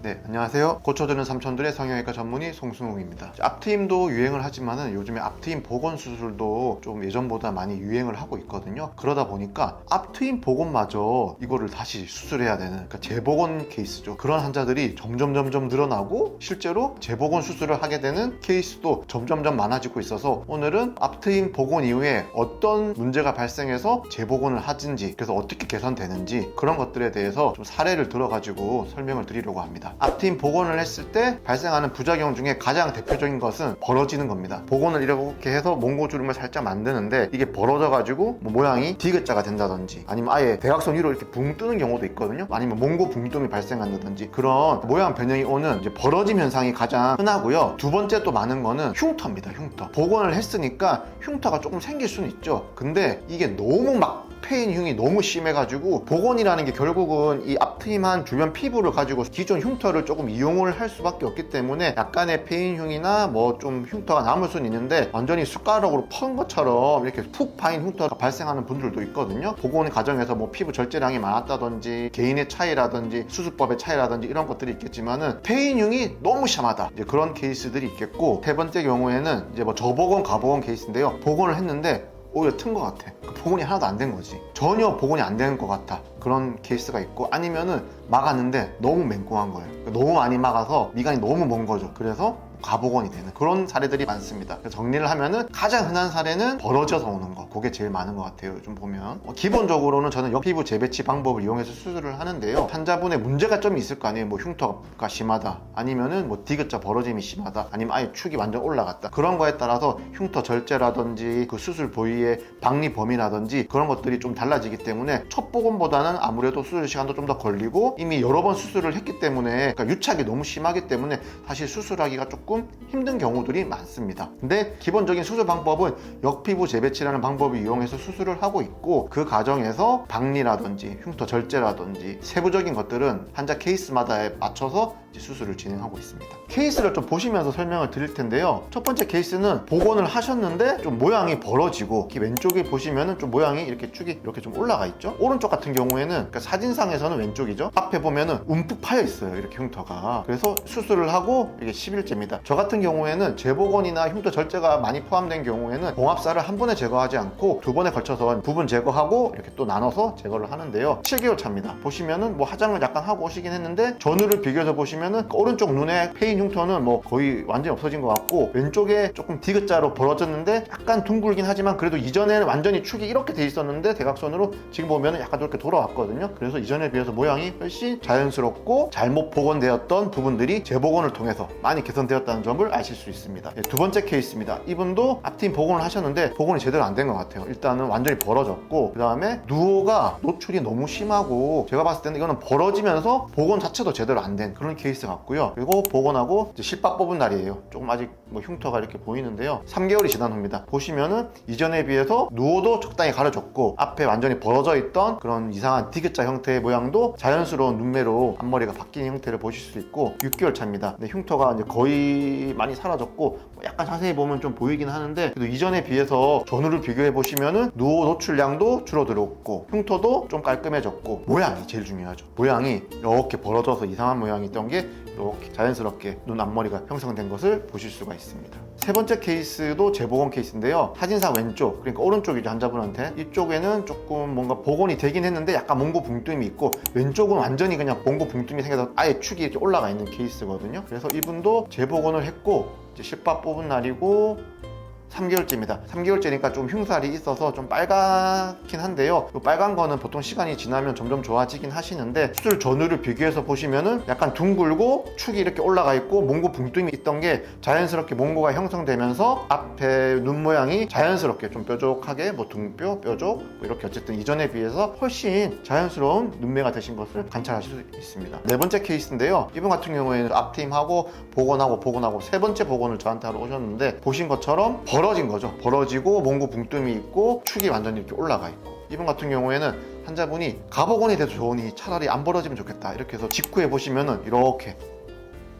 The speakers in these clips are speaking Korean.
네, 안녕하세요. 고쳐주는 삼촌들의 성형외과 전문의 송승욱입니다. 앞트임도 유행을 하지만은 요즘에 앞트임 복원 수술도 좀 예전보다 많이 유행을 하고 있거든요. 그러다 보니까 앞트임 복원마저 이거를 다시 수술해야 되는, 그러니까 재복원 케이스죠. 그런 환자들이 점점 늘어나고 실제로 재복원 수술을 하게 되는 케이스도 점점 많아지고 있어서 오늘은 앞트임 복원 이후에 어떤 문제가 발생해서 재복원을 하든지, 그래서 어떻게 개선되는지 그런 것들에 대해서 좀 사례를 들어가지고 설명을 드리려고 합니다. 앞트임 복원을 했을 때 발생하는 부작용 중에 가장 대표적인 것은 벌어지는 겁니다. 복원을 이렇게 해서 몽고주름을 살짝 만드는데 이게 벌어져 가지고 모양이 디귿자가 된다든지, 아니면 아예 대각선 위로 이렇게 붕 뜨는 경우도 있거든요. 아니면 몽고 붕뜸이 발생한다든지, 그런 모양 변형이 오는 이제 벌어짐 현상이 가장 흔하고요. 두 번째 또 많은 거는 흉터입니다. 흉터. 복원을 했으니까 흉터가 조금 생길 수는 있죠. 근데 이게 너무 막 페인흉이 너무 심해가지고, 복원이라는 게 결국은 이 앞트임한 주변 피부를 가지고 기존 흉터를 조금 이용을 할 수밖에 없기 때문에 약간의 페인흉이나 뭐 좀 흉터가 남을 수는 있는데, 완전히 숟가락으로 펀 것처럼 이렇게 푹 파인 흉터가 발생하는 분들도 있거든요. 복원 과정에서 뭐 피부 절제량이 많았다든지, 개인의 차이라든지, 수술법의 차이라든지 이런 것들이 있겠지만은 페인흉이 너무 심하다, 이제 그런 케이스들이 있겠고, 세 번째 경우에는 이제 뭐 저복원, 가복원 케이스인데요. 복원을 했는데 오히려 튼 것 같아. 복원이 하나도 안 된 거지. 전혀 복원이 안 된 것 같아. 그런 케이스가 있고, 아니면은 막았는데 너무 맹꽁한 거예요. 너무 많이 막아서 미간이 너무 먼 거죠. 그래서 가복원이 되는 그런 사례들이 많습니다. 그래서 정리를 하면은 가장 흔한 사례는 벌어져서 오는 거, 그게 제일 많은 것 같아요. 요즘 보면 기본적으로는 저는 역피부 재배치 방법을 이용해서 수술을 하는데요. 환자분의 문제가 좀 있을 거 아니에요. 뭐 흉터가 심하다, 아니면은 뭐 디귿자 벌어짐이 심하다, 아니면 아예 축이 완전 올라갔다, 그런 거에 따라서 흉터 절제라든지 그 수술 부위의 박리 범위라든지 그런 것들이 좀 달라지기 때문에 첫 복원보다는 아무래도 수술 시간도 좀 더 걸리고, 이미 여러 번 수술을 했기 때문에, 그러니까 유착이 너무 심하기 때문에 사실 수술하기가 조금 힘든 경우들이 많습니다. 근데 기본적인 수술 방법은 역피부 재배치라는 방법을 이용해서 수술을 하고 있고, 그 과정에서 박리라든지 흉터 절제라든지 세부적인 것들은 환자 케이스마다에 맞춰서 수술을 진행하고 있습니다. 케이스를 좀 보시면서 설명을 드릴 텐데요. 첫 번째 케이스는 복원을 하셨는데 좀 모양이 벌어지고, 이렇게 왼쪽에 보시면은 좀 모양이 이렇게 축이 이렇게 좀 올라가 있죠. 오른쪽 같은 경우에는, 그러니까 사진상에서는 왼쪽이죠. 앞에 보면은 움푹 파여 있어요, 이렇게 흉터가. 그래서 수술을 하고 이게 10일째입니다. 저 같은 경우에는 재복원이나 흉터 절제가 많이 포함된 경우에는 봉합살을 한 번에 제거하지 않고 두 번에 걸쳐서 부분 제거하고 이렇게 또 나눠서 제거를 하는데요. 7개월 차입니다. 보시면은 뭐 화장을 약간 하고 오시긴 했는데, 전후를 비교해서 보시면은 오른쪽 눈에 페인 흉터는 뭐 거의 완전히 없어진 것 같고, 왼쪽에 조금 디귿자로 벌어졌는데 약간 둥글긴 하지만 그래도 이전에는 완전히 축이 이렇게 돼 있었는데 대각선으로 지금 보면은 약간 이렇게 돌아왔거든요. 그래서 이전에 비해서 모양이 훨씬 자연스럽고, 잘못 복원되었던 부분들이 재복원을 통해서 많이 개선되었다는 점을 아실 수 있습니다. 두 번째 케이스입니다. 이분도 앞트임 복원을 하셨는데 복원이 제대로 안 된 것 같아요. 일단은 완전히 벌어졌고, 그 다음에 누오가 노출이 너무 심하고, 제가 봤을 때는 이거는 벌어지면서 복원 자체도 제대로 안 된 그런 케이스 같고요. 그리고 복원하고 이제 실밥 뽑은 날이에요. 조금 아직 뭐 흉터가 이렇게 보이는데요. 3개월이 지난 후입니다. 보시면은 이전에 비해서 누오도 적당히 가려졌고, 앞에 완전히 벌어져 있던 그런 이상한 디귿자 형태의 모양도 자연스러운 눈매로 앞머리가 바뀐 형태를 보실 수 있고, 6개월 차입니다. 근데 흉터가 이제 거의 많이 사라졌고, 약간 자세히 보면 좀 보이긴 하는데, 그래도 이전에 비해서 전후를 비교해 보시면은 누오 노출량도 줄어들었고, 흉터도 좀 깔끔해졌고, 모양이 제일 중요하죠. 모양이 이렇게 벌어져서 이상한 모양이 있던 게 이렇게 자연스럽게 눈 앞머리가 형성된 것을 보실 수가 있습니다. 세 번째 케이스도 재복원 케이스인데요. 사진상 왼쪽, 그러니까 오른쪽이죠, 환자분한테. 이쪽에는 조금 뭔가 복원이 되긴 했는데 약간 몽고 붕뜸이 있고, 왼쪽은 완전히 그냥 몽고 붕뜸이 생겨서 아예 축이 이렇게 올라가 있는 케이스거든요. 그래서 이분도 재복원을 했고, 이제 실밥 뽑은 날이고 3개월째입니다. 3개월째니까 좀 흉살이 있어서 좀 빨갛긴 한데요. 이 빨간 거는 보통 시간이 지나면 점점 좋아지긴 하시는데, 수술 전후를 비교해서 보시면은 약간 둥글고 축이 이렇게 올라가 있고 몽고 붕뜸이 있던 게 자연스럽게 몽고가 형성되면서 앞에 눈 모양이 자연스럽게 좀 뾰족하게, 뭐 등뼈, 뾰족, 뭐 이렇게 어쨌든 이전에 비해서 훨씬 자연스러운 눈매가 되신 것을 관찰하실 수 있습니다. 네 번째 케이스인데요. 이분 같은 경우에는 앞트임하고 복원하고 세 번째 복원을 저한테 하러 오셨는데, 보신 것처럼 벌어진 거죠. 벌어지고 몽고 붕뜸이 있고 축이 완전히 이렇게 올라가 있고, 이분 같은 경우에는 환자분이 가복원이 돼도 좋으니 차라리 안 벌어지면 좋겠다, 이렇게 해서 직후에 보시면은 이렇게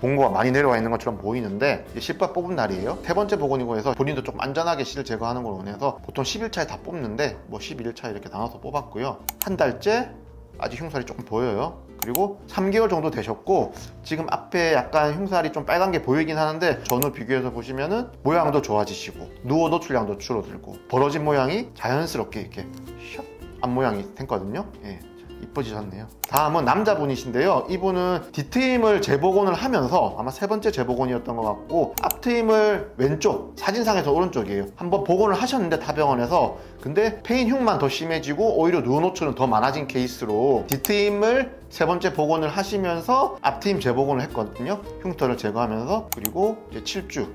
몽고가 많이 내려와 있는 것처럼 보이는데, 실밥 뽑은 날이에요. 세 번째 복원이고 해서 본인도 좀 안전하게 실 제거하는 걸 원해서 보통 10일차에 다 뽑는데 뭐 11일차에 이렇게 나눠서 뽑았고요. 한 달째 아직 흉살이 조금 보여요. 그리고 3개월 정도 되셨고 지금 앞에 약간 흉살이 좀 빨간 게 보이긴 하는데 전후 비교해서 보시면은 모양도 좋아지시고 누워 노출량도 줄어들고 벌어진 모양이 자연스럽게 이렇게 샥 앞모양이 됐거든요. 예. 이뻐지셨네요. 다음은 남자분이신데요. 이분은 뒷트임을 재복원을 하면서 아마 세 번째 재복원이었던 것 같고 앞트임을 왼쪽, 사진상에서 오른쪽이에요. 한번 복원을 하셨는데 타병원에서 근데 페인 흉만 더 심해지고 오히려 누워 노출은 더 많아진 케이스로 뒷트임을 세 번째 복원을 하시면서 앞트임 재복원을 했거든요. 흉터를 제거하면서 그리고 이제 7주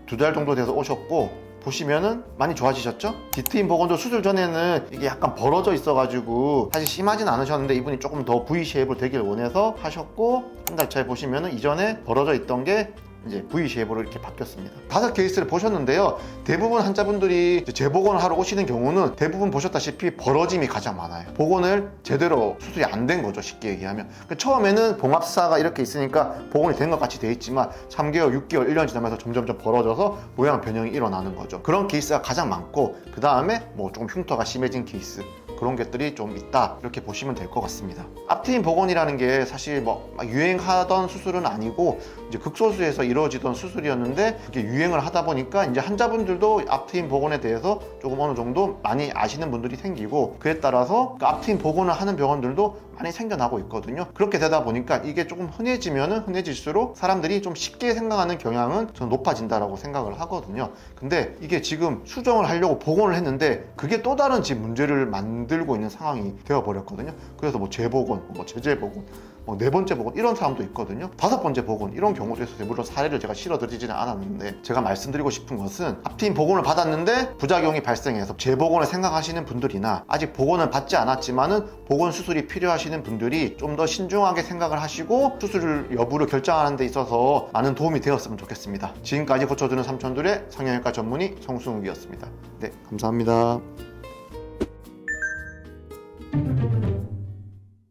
2달 정도 돼서 오셨고 보시면은 많이 좋아지셨죠? 뒷트임 복원도 수술 전에는 이게 약간 벌어져 있어가지고 사실 심하진 않으셨는데 이분이 조금 더 V 쉐입으로 되길 원해서 하셨고 한 달 차에 보시면은 이전에 벌어져 있던 게 이제 V 쉐입으로 이렇게 바뀌었습니다. 5케이스를 보셨는데요. 대부분 환자분들이 재복원을 하러 오시는 경우는 대부분 보셨다시피 벌어짐이 가장 많아요. 복원을 제대로 수술이 안 된 거죠. 쉽게 얘기하면. 처음에는 봉합사가 이렇게 있으니까 복원이 된 것 같이 돼 있지만 3개월, 6개월, 1년 지나면서 점점점 벌어져서 모양 변형이 일어나는 거죠. 그런 케이스가 가장 많고 그 다음에 뭐 조금 흉터가 심해진 케이스 그런 것들이 좀 있다 이렇게 보시면 될 것 같습니다. 앞트임 복원이라는 게 사실 뭐 유행하던 수술은 아니고 이제 극소수에서 이루어지던 수술이었는데 그게 유행을 하다 보니까 이제 환자분들도 앞트임 복원에 대해서 조금 어느 정도 많이 아시는 분들이 생기고 그에 따라서 그 앞트임 복원을 하는 병원들도 많이 생겨나고 있거든요. 그렇게 되다 보니까 이게 조금 흔해지면은 흔해질수록 사람들이 좀 쉽게 생각하는 경향은 저는 높아진다라고 생각을 하거든요. 근데 이게 지금 수정을 하려고 복원을 했는데 그게 또 다른 지금 문제를 만들고 있는 상황이 되어버렸거든요. 그래서 뭐 재복원, 뭐 재재복원, 뭐 4번째 복원 이런 사람도 있거든요. 5번째 복원 이런 경우도 있어요. 물론 사례를 제가 실어드리지는 않았는데 제가 말씀드리고 싶은 것은 앞트임 복원을 받았는데 부작용이 발생해서 재복원을 생각하시는 분들이나 아직 복원을 받지 않았지만은 복원 수술이 필요하시는 분들이 좀 더 신중하게 생각을 하시고 수술 여부를 결정하는 데 있어서 많은 도움이 되었으면 좋겠습니다. 지금까지 고쳐주는 삼촌들의 성형외과 전문의 성승욱이었습니다. 네, 감사합니다.